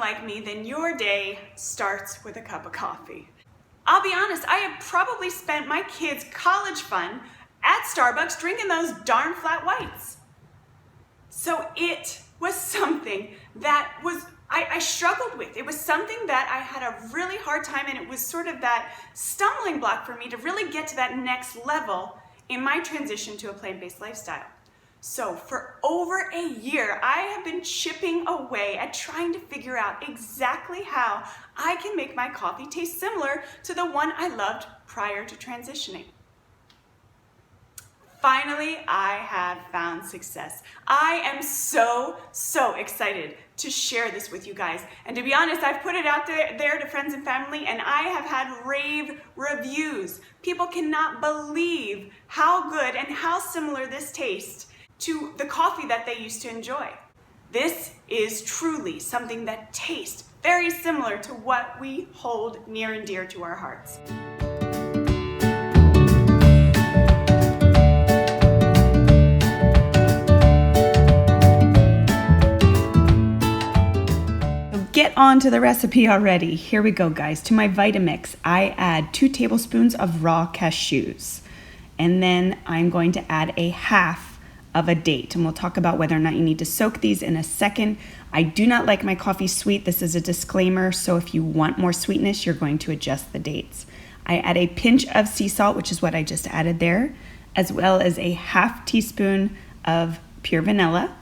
like me, then your day starts with a cup of coffee. I'll be honest, I have probably spent my kids' college fund at Starbucks drinking those darn flat whites. So it was something that I struggled with. It was something that I had a really hard time, and it was sort of that stumbling block for me to really get to that next level in my transition to a plant-based lifestyle. So for over a year, I have been chipping away at trying to figure out exactly how I can make my coffee taste similar to the one I loved prior to transitioning. Finally, I have found success. I am so excited to share this with you guys. And to be honest, I've put it out there to friends and family, and I have had rave reviews. People cannot believe how good and how similar this tastes to the coffee that they used to enjoy. This is truly something that tastes very similar to what we hold near and dear to our hearts. Get on to the recipe already. Here we go, guys. To my Vitamix, I add 2 tablespoons of raw cashews. And then I'm going to add a half of a date. And we'll talk about whether or not you need to soak these in a second. I do not like my coffee sweet. This is a disclaimer. So if you want more sweetness, you're going to adjust the dates. I add a pinch of sea salt, which is what I just added there, as well as a half teaspoon of pure vanilla.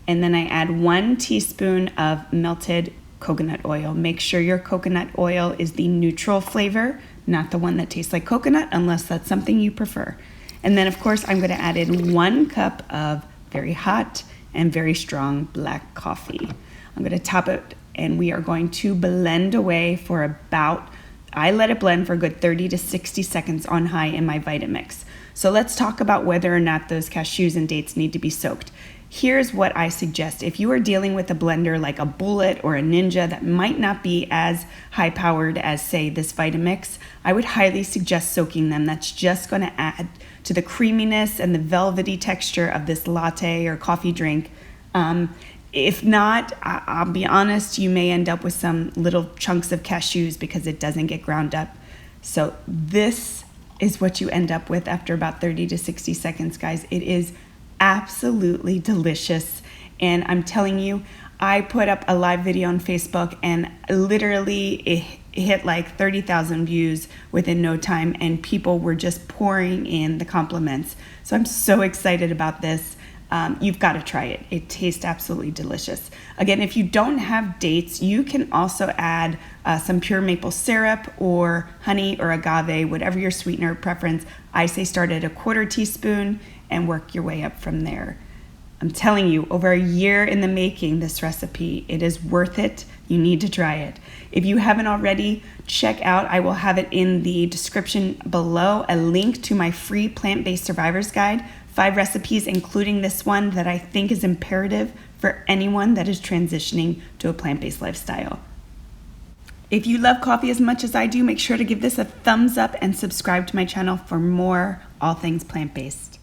And then I add 1 teaspoon of melted coconut oil. Make sure your coconut oil is the neutral flavor, not the one that tastes like coconut, unless that's something you prefer. And then, of course, I'm going to add in 1 cup of very hot and very strong black coffee. I'm going to top it, and we are going to blend away for about, I let it blend for a good 30 to 60 seconds on high in my Vitamix. So let's talk about whether or not those cashews and dates need to be soaked. Here's what I suggest. If you are dealing with a blender like a Bullet or a Ninja that might not be as high powered as, say, this Vitamix, I would highly suggest soaking them. That's just going to add to the creaminess and the velvety texture of this latte or coffee drink. If not, I'll be honest, you may end up with some little chunks of cashews because it doesn't get ground up. So this is what you end up with after about 30 to 60 seconds, guys. It is absolutely delicious. And I'm telling you, I put up a live video on Facebook, and literally it hit like 30,000 views within no time, and people were just pouring in the compliments. So I'm so excited about this. You've got to try it. It tastes absolutely delicious. Again, if you don't have dates, you can also add some pure maple syrup or honey or agave, whatever your sweetener preference. I say start at a 1/4 teaspoon and work your way up from there. I'm telling you, over a year in the making, this recipe, it is worth it. You need to try it. If you haven't already, check out, I will have it in the description below, a link to my free plant-based survivor's guide, 5 recipes, including this one that I think is imperative for anyone that is transitioning to a plant-based lifestyle. If you love coffee as much as I do, make sure to give this a thumbs up and subscribe to my channel for more all things plant-based.